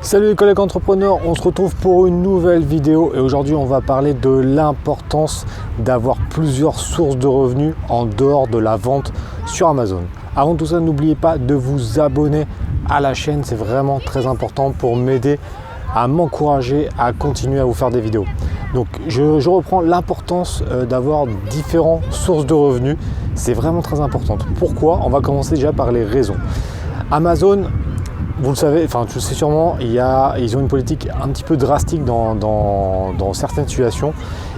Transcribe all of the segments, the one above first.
Salut les collègues entrepreneurs, on se retrouve pour une nouvelle vidéo et aujourd'hui on va parler de l'importance d'avoir plusieurs sources de revenus en dehors de la vente sur Amazon. Avant tout ça, n'oubliez pas de vous abonner à la chaîne, c'est vraiment très important pour m'aider à m'encourager à continuer à vous faire des vidéos. Donc je reprends l'importance d'avoir différentes sources de revenus, c'est vraiment très important. Pourquoi? On va commencer déjà par les raisons. Amazon, vous le savez, enfin tu le sais sûrement, ils ont une politique un petit peu drastique dans certaines situations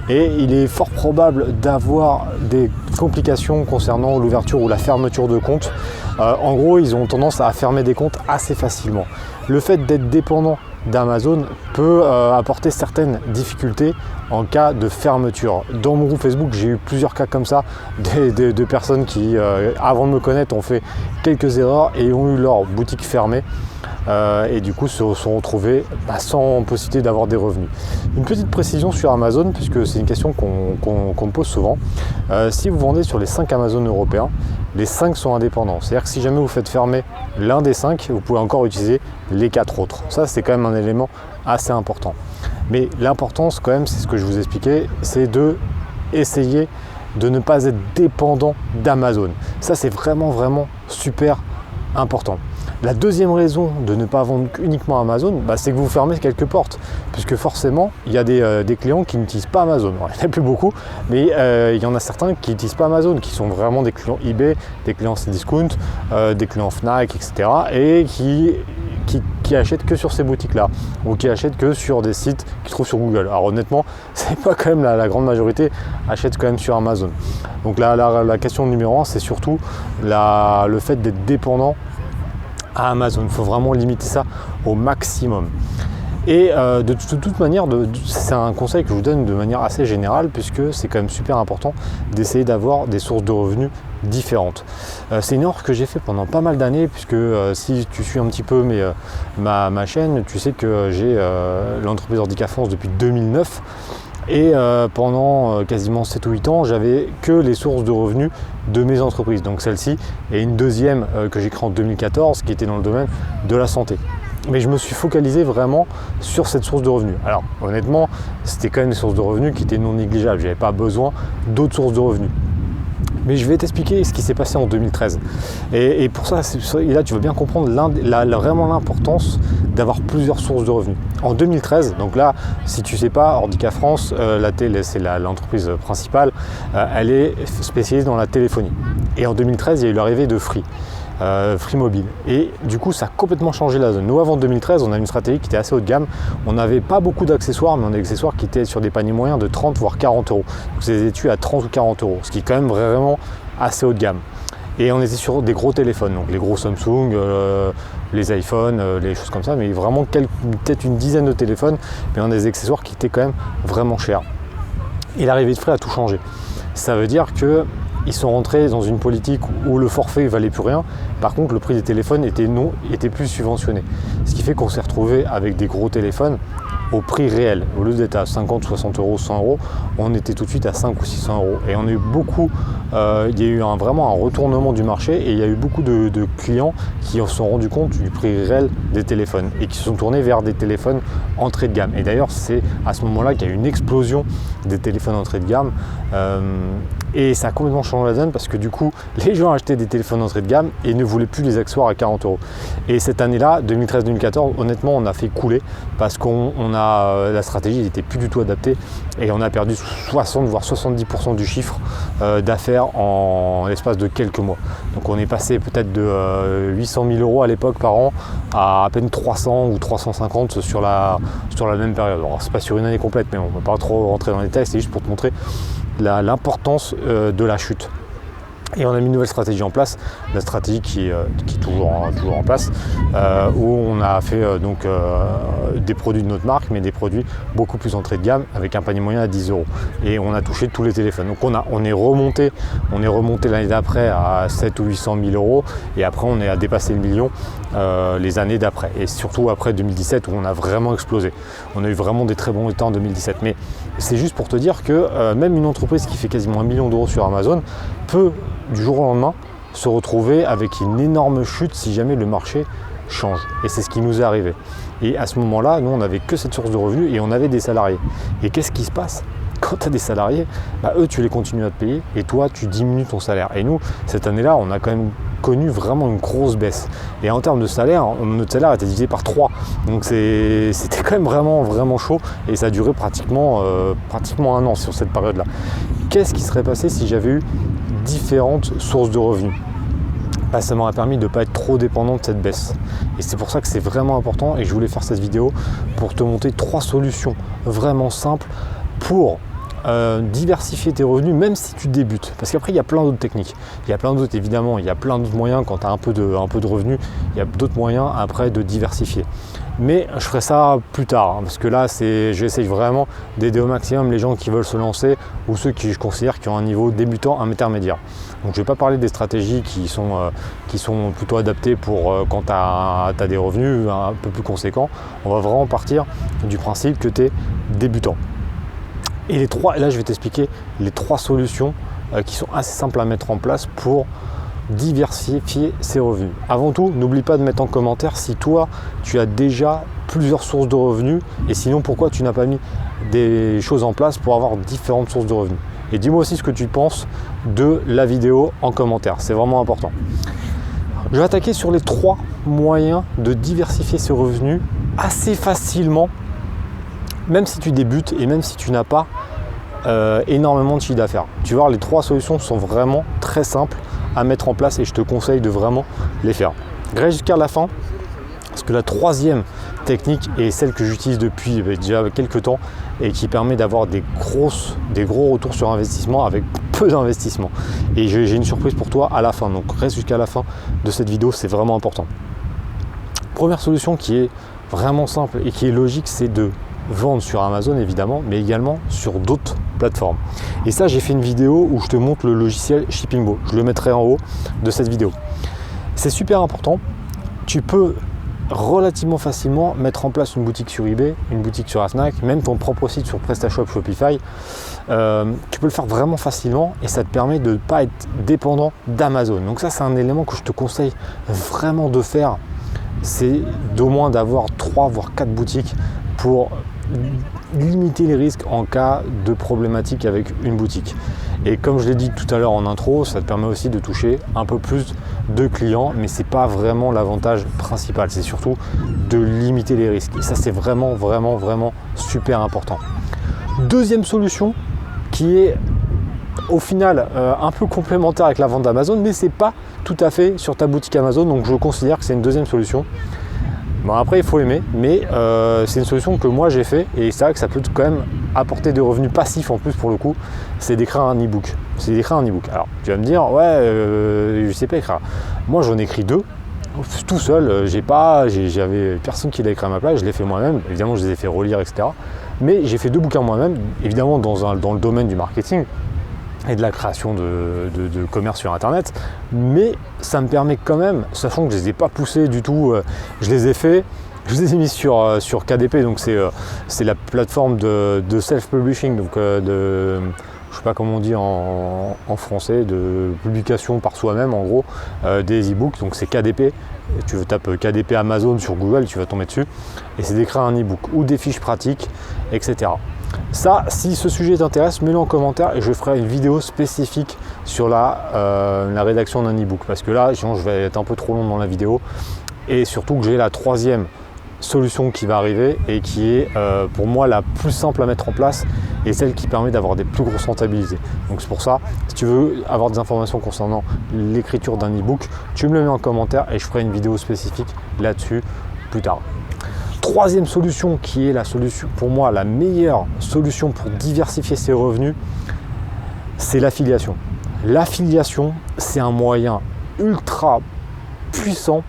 et il est fort probable d'avoir des complications concernant l'ouverture ou la fermeture de comptes. En gros, ils ont tendance à fermer des comptes assez facilement. Le fait d'être dépendant d'Amazon peut apporter certaines difficultés en cas de fermeture. Dans mon groupe Facebook, j'ai eu plusieurs cas comme ça, de personnes qui, avant de me connaître, ont fait quelques erreurs et ont eu leur boutique fermée. Et du coup se sont retrouvés sans possibilité d'avoir des revenus. Une petite précision sur Amazon, puisque c'est une question qu'on me pose souvent. Si vous vendez sur les 5 Amazon européens, les 5 sont indépendants. C'est-à-dire que si jamais vous faites fermer l'un des 5, vous pouvez encore utiliser les 4 autres. Ça, c'est quand même un élément assez important. Mais l'importance quand même, c'est ce que je vous expliquais, c'est de essayer de ne pas être dépendant d'Amazon. Ça, c'est vraiment super important. La deuxième raison de ne pas vendre uniquement Amazon, c'est que vous fermez quelques portes, puisque forcément il y a des clients qui n'utilisent pas Amazon. Alors, il n'y en a plus beaucoup, mais il y en a certains qui n'utilisent pas Amazon, qui sont vraiment des clients eBay, des clients Cdiscount, des clients Fnac, etc. et qui achètent que sur ces boutiques-là, ou qui achètent que sur des sites qu'ils trouvent sur Google. Alors honnêtement, c'est pas quand même la grande majorité achète quand même sur Amazon. Donc la question numéro 1, c'est surtout le fait d'être dépendant à Amazon. Il faut vraiment limiter ça au maximum. Et de toute manière, c'est un conseil que je vous donne de manière assez générale, puisque c'est quand même super important d'essayer d'avoir des sources de revenus différentes. C'est une erreur que j'ai fait pendant pas mal d'années, puisque si tu suis un petit peu ma chaîne, tu sais que j'ai l'entreprise Ordica France depuis 2009. Et pendant quasiment 7 ou 8 ans, j'avais que les sources de revenus de mes entreprises. Donc celle-ci et une deuxième que j'ai créée en 2014 qui était dans le domaine de la santé. Mais je me suis focalisé vraiment sur cette source de revenus. Alors honnêtement, c'était quand même des sources de revenus qui étaient non négligeables. Je n'avais pas besoin d'autres sources de revenus. Mais je vais t'expliquer ce qui s'est passé en 2013. Et pour ça, là, tu vas bien comprendre vraiment l'importance d'avoir plusieurs sources de revenus. En 2013, donc là, si tu ne sais pas, Ordica France, c'est l'entreprise principale, elle est spécialisée dans la téléphonie. Et en 2013, il y a eu l'arrivée de Free Mobile. Et du coup, ça a complètement changé la zone. Nous, avant 2013, on a une stratégie qui était assez haut de gamme. On n'avait pas beaucoup d'accessoires, mais on a des accessoires qui étaient sur des paniers moyens de 30 voire 40 euros. Donc, c'est des étuis à 30 ou 40 euros, ce qui est quand même vraiment assez haut de gamme. Et on était sur des gros téléphones, donc les gros Samsung, les iPhones, les choses comme ça, mais vraiment peut-être une dizaine de téléphones, mais on a des accessoires qui étaient quand même vraiment chers. Et l'arrivée de Free a tout changé. Ça veut dire que ils sont rentrés dans une politique où le forfait ne valait plus rien. Par contre, le prix des téléphones était plus subventionné. Ce qui fait qu'on s'est retrouvé avec des gros téléphones au prix réel. Au lieu d'être à 50, 60 euros, 100 euros, on était tout de suite à 5 ou 600 euros. Et on a eu il y a eu vraiment un retournement du marché et il y a eu beaucoup de clients qui se sont rendus compte du prix réel des téléphones et qui se sont tournés vers des téléphones entrée de gamme. Et d'ailleurs, c'est à ce moment-là qu'il y a eu une explosion des téléphones entrée de gamme. Et ça a complètement changé la donne parce que du coup, les gens achetaient des téléphones d'entrée de gamme et ne voulaient plus les accessoires à 40 euros. Et cette année-là, 2013-2014, honnêtement, on a fait couler parce la stratégie n'était plus du tout adaptée et on a perdu 60 voire 70% du chiffre d'affaires en l'espace de quelques mois. Donc on est passé peut-être de 800 000 euros à l'époque par an à peine 300 ou 350 sur la même période. Alors c'est pas sur une année complète, mais on ne va pas trop rentrer dans les détails, c'est juste pour te montrer l'importance de la chute. Et on a mis une nouvelle stratégie en place, la stratégie qui est toujours en place, où on a fait des produits de notre marque, mais des produits beaucoup plus entrée de gamme, avec un panier moyen à 10 euros. Et on a touché tous les téléphones. Donc on est remonté l'année d'après à 7 ou 800 000 euros, et après on est à dépasser le million les années d'après. Et surtout après 2017, où on a vraiment explosé. On a eu vraiment des très bons temps en 2017. Mais c'est juste pour te dire que même une entreprise qui fait quasiment 1 million d'euros sur Amazon peut du jour au lendemain se retrouver avec une énorme chute si jamais le marché change. Et c'est ce qui nous est arrivé. Et à ce moment-là, nous, on n'avait que cette source de revenus et on avait des salariés. Et qu'est-ce qui se passe? Quand tu as des salariés, eux, tu les continues à te payer et toi, tu diminues ton salaire. Et nous, cette année-là, on a quand même connu vraiment une grosse baisse. Et en termes de salaire, notre salaire était divisé par 3. Donc c'était quand même vraiment chaud et ça a duré pratiquement 1 an sur cette période-là. Qu'est-ce qui serait passé si j'avais eu différentes sources de revenus? Ça m'aurait permis de ne pas être trop dépendant de cette baisse. Et c'est pour ça que c'est vraiment important et je voulais faire cette vidéo pour te montrer 3 solutions vraiment simples pour diversifier tes revenus même si tu débutes. Parce qu'après il y a plein d'autres techniques. Il y a plein d'autres, évidemment, il y a plein d'autres moyens quand tu as un peu de revenus, il y a d'autres moyens après de diversifier. Mais je ferai ça plus tard, parce que là j'essaye vraiment d'aider au maximum les gens qui veulent se lancer ou ceux qui je considère qui ont un niveau débutant intermédiaire. Donc je ne vais pas parler des stratégies qui sont plutôt adaptées pour quand tu as des revenus un peu plus conséquents. On va vraiment partir du principe que tu es débutant. Et là je vais t'expliquer les 3 solutions qui sont assez simples à mettre en place pour diversifier ses revenus. Avant tout, n'oublie pas de mettre en commentaire si toi tu as déjà plusieurs sources de revenus et sinon pourquoi tu n'as pas mis des choses en place pour avoir différentes sources de revenus. Et dis-moi aussi ce que tu penses de la vidéo en commentaire, c'est vraiment important. Je vais attaquer sur les 3 moyens de diversifier ses revenus assez facilement, même si tu débutes et même si tu n'as pas énormément de chiffre d'affaires. Tu vas voir, les 3 solutions sont vraiment très simples à mettre en place et je te conseille de vraiment les faire. Reste jusqu'à la fin parce que la 3e technique est celle que j'utilise depuis déjà quelques temps et qui permet d'avoir des gros retours sur investissement avec peu d'investissement. Et j'ai une surprise pour toi à la fin, donc reste jusqu'à la fin de cette vidéo, c'est vraiment important. Première solution qui est vraiment simple et qui est logique, c'est de vendre sur Amazon évidemment, mais également sur d'autres plateformes. Et ça, j'ai fait une vidéo où je te montre le logiciel Shippingbo. Je le mettrai en haut de cette vidéo. C'est super important. Tu peux relativement facilement mettre en place une boutique sur eBay, une boutique sur Fnac, même ton propre site sur PrestaShop, Shopify. Tu peux le faire vraiment facilement et ça te permet de ne pas être dépendant d'Amazon. Donc ça, c'est un élément que je te conseille vraiment de faire. C'est d'au moins d'avoir 3 voire 4 boutiques pour limiter les risques en cas de problématique avec une boutique. Et comme je l'ai dit tout à l'heure en intro, ça te permet aussi de toucher un peu plus de clients, mais c'est pas vraiment l'avantage principal, c'est surtout de limiter les risques. Et ça, c'est vraiment super important. Deuxième solution qui est au final un peu complémentaire avec la vente d'Amazon, mais c'est pas tout à fait sur ta boutique Amazon, donc je considère que c'est une deuxième solution. Bon, après il faut aimer, mais c'est une solution que moi j'ai fait et c'est vrai que ça peut quand même apporter des revenus passifs en plus pour le coup, c'est d'écrire un e-book. Alors tu vas me dire je sais pas écrire. Moi j'en ai écrit 2 tout seul, j'avais personne qui l'a écrit à ma place, je l'ai fait moi-même, évidemment je les ai fait relire, etc. Mais j'ai fait 2 bouquins moi-même, évidemment dans le domaine du marketing et de la création de commerce sur internet, mais ça me permet quand même, sachant que je ne les ai pas poussés du tout, je les ai mis sur KDP, donc c'est la plateforme de self-publishing, donc je sais pas comment on dit en français, de publication par soi-même en gros, des e-books, donc c'est KDP. Tu tapes KDP Amazon sur Google, tu vas tomber dessus, et c'est d'écrire un e-book ou des fiches pratiques, etc. Ça, si ce sujet t'intéresse, mets-le en commentaire et je ferai une vidéo spécifique sur la rédaction d'un e-book, parce que là, sinon, je vais être un peu trop long dans la vidéo, et surtout que j'ai la 3e solution qui va arriver et qui est pour moi la plus simple à mettre en place et celle qui permet d'avoir des plus grosses rentabilités. Donc c'est pour ça, si tu veux avoir des informations concernant l'écriture d'un e-book, tu me le mets en commentaire et je ferai une vidéo spécifique là-dessus plus tard. 3e solution qui est la solution, pour moi la meilleure solution pour diversifier ses revenus, c'est l'affiliation. L'affiliation, c'est un moyen ultra puissant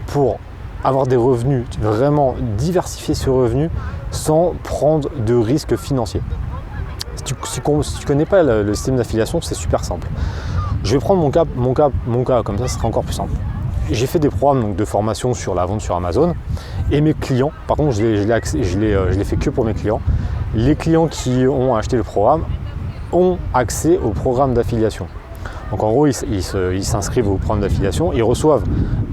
pour avoir des revenus, vraiment diversifier ses revenus sans prendre de risques financiers. Si tu ne connais pas le système d'affiliation, c'est super simple. Je vais prendre mon cas, comme ça ce sera encore plus simple. J'ai fait des programmes donc, de formation sur la vente sur Amazon et mes clients, par contre je l'ai fait que pour mes clients, les clients qui ont acheté le programme ont accès au programme d'affiliation. Donc en gros, ils s'inscrivent au programme d'affiliation, ils reçoivent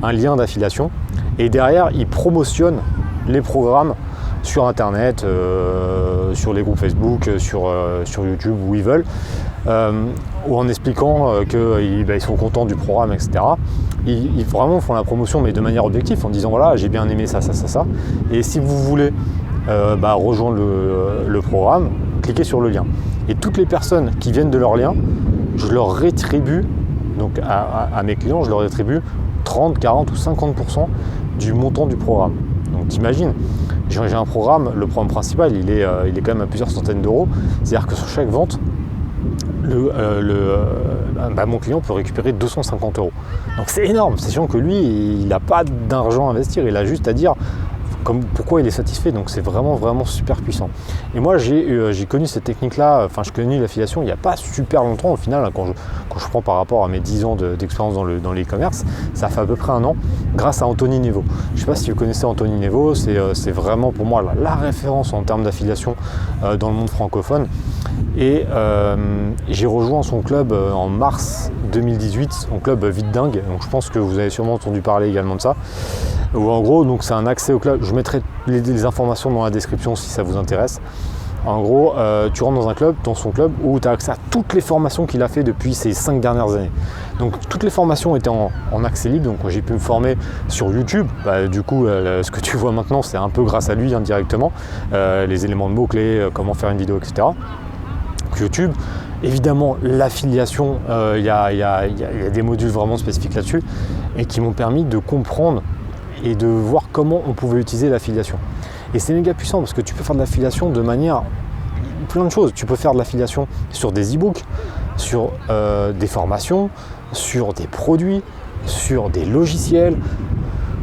un lien d'affiliation et derrière, ils promotionnent les programmes sur internet, sur les groupes Facebook, sur YouTube, où ils veulent, ou en expliquant qu'ils sont contents du programme, etc. Ils vraiment font la promotion, mais de manière objective, en disant voilà, j'ai bien aimé ça, et si vous voulez rejoindre le programme, cliquez sur le lien. Et toutes les personnes qui viennent de leur lien, je leur rétribue, donc à mes clients, je leur rétribue 30, 40 ou 50% du montant du programme. Donc t'imagines, j'ai un programme, le programme principal, il est quand même à plusieurs centaines d'euros. C'est-à-dire que sur chaque vente, mon client peut récupérer 250 euros. Donc c'est énorme, c'est sûr que lui, il n'a pas d'argent à investir, il a juste à dire pourquoi il est satisfait, donc c'est vraiment super puissant. Et moi j'ai connu cette technique-là, enfin je connais l'affiliation il n'y a pas super longtemps au final, quand je prends par rapport à mes 10 ans d'expérience dans l'e-commerce, ça fait à peu près un an, grâce à Anthony Nevo. Je ne sais pas si vous connaissez Anthony Nevo, c'est vraiment pour moi la référence en termes d'affiliation dans le monde francophone. Et j'ai rejoint son club en mars 2018, son club Vite Dingue, donc je pense que vous avez sûrement entendu parler également de ça. Où en gros, donc c'est un accès au club. Je mettrai les informations dans la description si ça vous intéresse. En gros, tu rentres dans son club où tu as accès à toutes les formations qu'il a fait depuis ces 5 dernières années. Donc toutes les formations étaient en accès libre, donc j'ai pu me former sur YouTube. Du coup, ce que tu vois maintenant, c'est un peu grâce à lui indirectement. Les éléments de mots-clés, comment faire une vidéo, etc. YouTube. Évidemment, l'affiliation, il y a des modules vraiment spécifiques là-dessus et qui m'ont permis de comprendre et de voir comment on pouvait utiliser l'affiliation. Et c'est méga puissant parce que tu peux faire de l'affiliation de manière plein de choses. Tu peux faire de l'affiliation sur des e-books, sur des formations, sur des produits, sur des logiciels.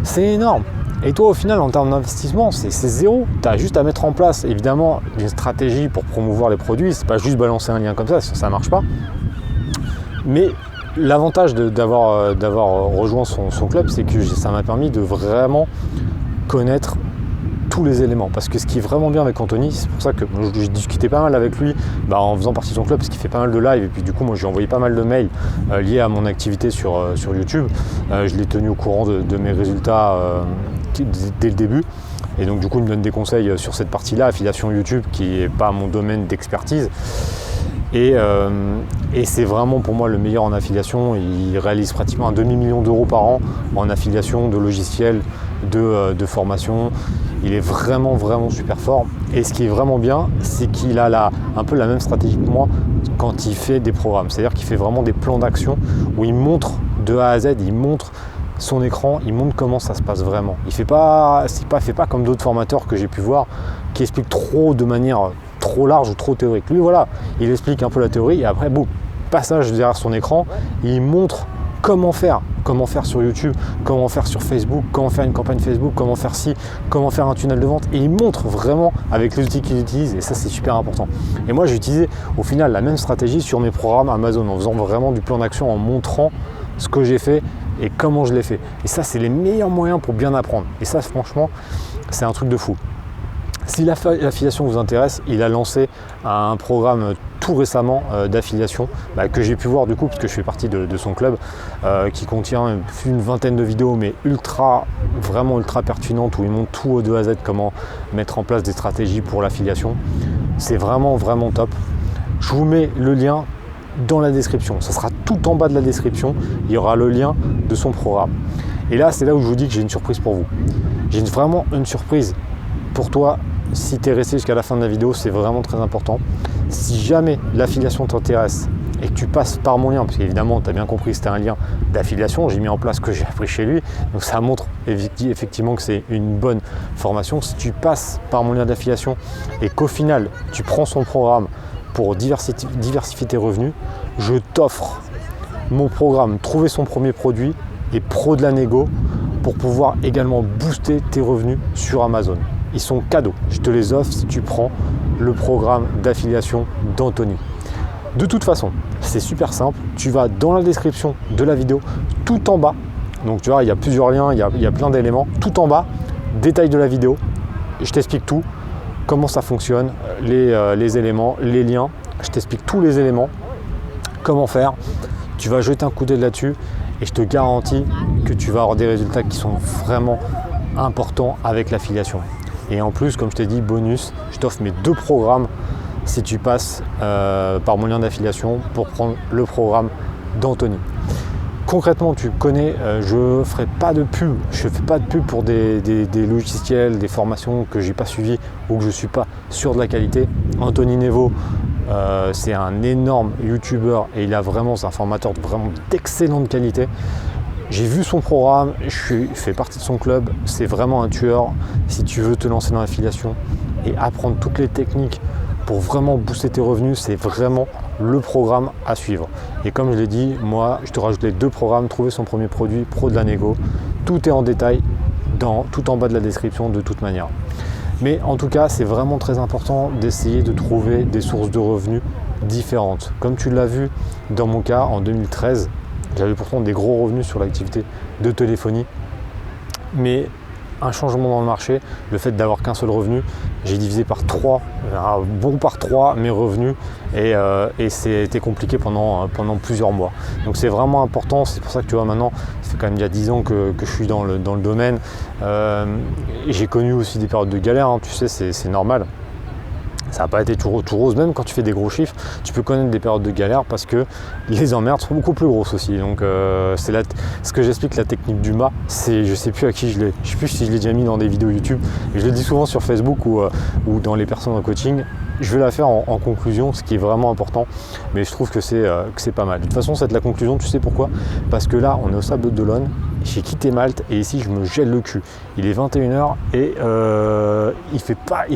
C'est énorme. Et toi, au final, en termes d'investissement, c'est zéro. Tu as juste à mettre en place, évidemment, une stratégie pour promouvoir les produits. C'est pas juste balancer un lien comme ça ne marche pas. Mais l'avantage d'avoir rejoint son club, c'est que ça m'a permis de vraiment connaître tous les éléments. Parce que ce qui est vraiment bien avec Anthony, c'est pour ça que j'ai discuté pas mal avec lui en faisant partie de son club, parce qu'il fait pas mal de live. Et puis du coup, moi, j'ai envoyé pas mal de mails liés à mon activité sur YouTube. Je l'ai tenu au courant de mes résultats dès le début. Et donc du coup, il me donne des conseils sur cette partie-là, affiliation YouTube, qui n'est pas mon domaine d'expertise. Et c'est vraiment pour moi le meilleur en affiliation. Il réalise pratiquement un demi-million d'euros par an en affiliation de logiciels, de formation. Il est vraiment super fort. Et ce qui est vraiment bien, c'est qu'il a un peu la même stratégie que moi quand il fait des programmes. C'est-à-dire qu'il fait vraiment des plans d'action où il montre de A à Z, il montre son écran, il montre comment ça se passe vraiment. Il fait pas comme d'autres formateurs que j'ai pu voir qui expliquent trop de manière trop large ou trop théorique. Lui, voilà, il explique un peu la théorie et après, boum, passage derrière son écran, il montre comment faire sur YouTube, comment faire sur Facebook, comment faire une campagne Facebook, comment faire un tunnel de vente, et il montre vraiment avec les outils qu'il utilise, et ça c'est super important. Et moi j'ai utilisé au final la même stratégie sur mes programmes Amazon en faisant vraiment du plan d'action, en montrant ce que j'ai fait et comment je l'ai fait. Et ça c'est les meilleurs moyens pour bien apprendre, et ça franchement c'est un truc de fou. Si l'affiliation vous intéresse, il a lancé un programme tout récemment d'affiliation que j'ai pu voir du coup, parce que je fais partie de son club, qui contient une vingtaine de vidéos, mais vraiment ultra pertinentes, où il montre tout de A à Z, comment mettre en place des stratégies pour l'affiliation. C'est vraiment top. Je vous mets le lien dans la description. Ça sera tout en bas de la description. Il y aura le lien de son programme. Et là, c'est là où je vous dis que j'ai une surprise pour vous. J'ai vraiment une surprise pour toi. Si tu es resté jusqu'à la fin de la vidéo, c'est vraiment très important. Si jamais l'affiliation t'intéresse et que tu passes par mon lien, parce qu'évidemment tu as bien compris que c'était un lien d'affiliation, j'ai mis en place ce que j'ai appris chez lui, donc ça montre effectivement que c'est une bonne formation. Si tu passes par mon lien d'affiliation et qu'au final tu prends son programme pour diversifier tes revenus, je t'offre mon programme Trouver son premier produit et Pro de la négo pour pouvoir également booster tes revenus sur Amazon. Ils sont cadeaux, je te les offre si tu prends le programme d'affiliation d'Anthony. De toute façon, c'est super simple, tu vas dans la description de la vidéo, tout en bas, donc tu vois, il y a plusieurs liens, il y a plein d'éléments, tout en bas, détail de la vidéo, je t'explique tout, comment ça fonctionne, les éléments, les liens, je t'explique tous les éléments, comment faire, tu vas jeter un coup d'œil là-dessus et je te garantis que tu vas avoir des résultats qui sont vraiment important avec l'affiliation. Et en plus, comme je t'ai dit, bonus, je t'offre mes 2 programmes si tu passes par mon lien d'affiliation pour prendre le programme d'Anthony. Concrètement, tu connais, je ne fais pas de pub. Je fais pas de pub pour des logiciels, des formations que j'ai pas suivies ou que je ne suis pas sûr de la qualité. Anthony Nevo, c'est un énorme YouTuber et c'est un formateur vraiment d'excellente qualité. J'ai vu son programme, je fais partie de son club, c'est vraiment un tueur. Si tu veux te lancer dans l'affiliation et apprendre toutes les techniques pour vraiment booster tes revenus, c'est vraiment le programme à suivre. Et comme je l'ai dit, moi, je te rajoute les 2 programmes, trouver son premier produit, Pro de la Négo. Tout est en détail, tout en bas de la description de toute manière. Mais en tout cas, c'est vraiment très important d'essayer de trouver des sources de revenus différentes. Comme tu l'as vu dans mon cas, en 2013, j'avais pourtant des gros revenus sur l'activité de téléphonie. Mais un changement dans le marché, le fait d'avoir qu'un seul revenu, j'ai divisé par 3, par 3 mes revenus et c'était compliqué pendant plusieurs mois. Donc c'est vraiment important, c'est pour ça que tu vois maintenant, ça fait quand même il y a 10 ans que je suis dans le domaine. J'ai connu aussi des périodes de galère, hein, tu sais, c'est normal. Ça n'a pas été tout rose, même quand tu fais des gros chiffres, tu peux connaître des périodes de galère parce que les emmerdes sont beaucoup plus grosses aussi. Donc c'est ce que j'explique, la technique du mât, je ne sais plus à qui je sais plus si je l'ai déjà mis dans des vidéos YouTube, et je le dis souvent sur Facebook ou dans les personnes en coaching. Je vais la faire en conclusion, ce qui est vraiment important, mais je trouve que c'est pas mal. De toute façon, c'est la conclusion, tu sais pourquoi? Parce que là, on est au Sable d'Olonne, j'ai quitté Malte et ici, je me gèle le cul. Il est 21h et il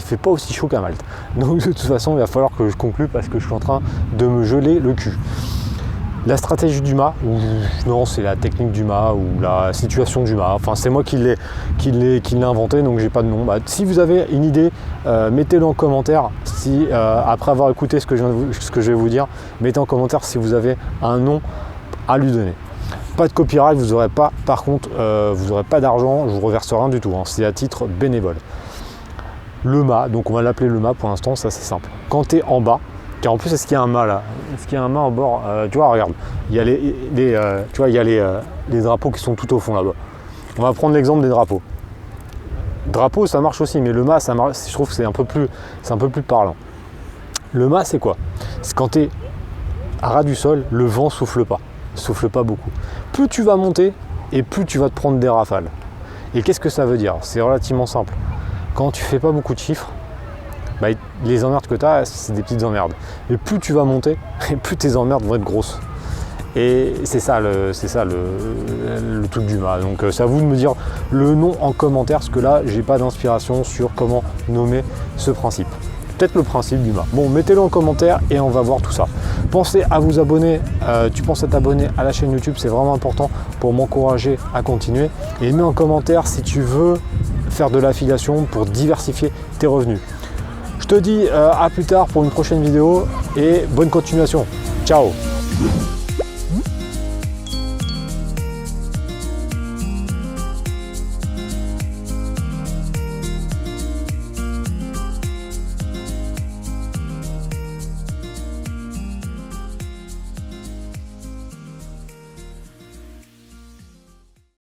fait pas aussi chaud qu'à Malte. Donc de toute façon, il va falloir que je conclue parce que je suis en train de me geler le cul. La stratégie du mât, non, c'est la technique du mât ou la situation du mât. Enfin, c'est moi qui l'ai inventé, donc j'ai pas de nom. Si vous avez une idée, mettez-le en commentaire. Après avoir écouté ce que je vais vous dire, mettez en commentaire si vous avez un nom à lui donner. Pas de copyright, vous n'aurez pas. Par contre, vous n'aurez pas d'argent, je vous reverse rien du tout. Hein, c'est à titre bénévole. Le mât, donc on va l'appeler le mât pour l'instant, ça c'est simple. Quand tu es en bas, car en plus, est-ce qu'il y a un mât là? Est-ce qu'il y a un mât en bord? Tu vois, regarde, il y a les drapeaux qui sont tout au fond là-bas. On va prendre l'exemple des drapeaux. Drapeau, ça marche aussi, mais le mât, ça marche, je trouve que c'est un peu plus parlant. Le mât, c'est quoi? C'est quand tu es à ras du sol, le vent souffle pas beaucoup. Plus tu vas monter et plus tu vas te prendre des rafales. Et qu'est-ce que ça veut dire? C'est relativement simple. Quand tu fais pas beaucoup de chiffres, les emmerdes que tu as, c'est des petites emmerdes. Mais plus tu vas monter, et plus tes emmerdes vont être grosses. Et c'est ça le truc du mât. Donc c'est à vous de me dire le nom en commentaire, parce que là, j'ai pas d'inspiration sur comment nommer ce principe. Peut-être le principe du mât. Bon, mettez-le en commentaire et on va voir tout ça. Pensez à vous abonner. Tu penses à t'abonner à la chaîne YouTube, c'est vraiment important pour m'encourager à continuer. Et mets en commentaire si tu veux faire de l'affiliation pour diversifier tes revenus. Je te dis à plus tard pour une prochaine vidéo et bonne continuation. Ciao!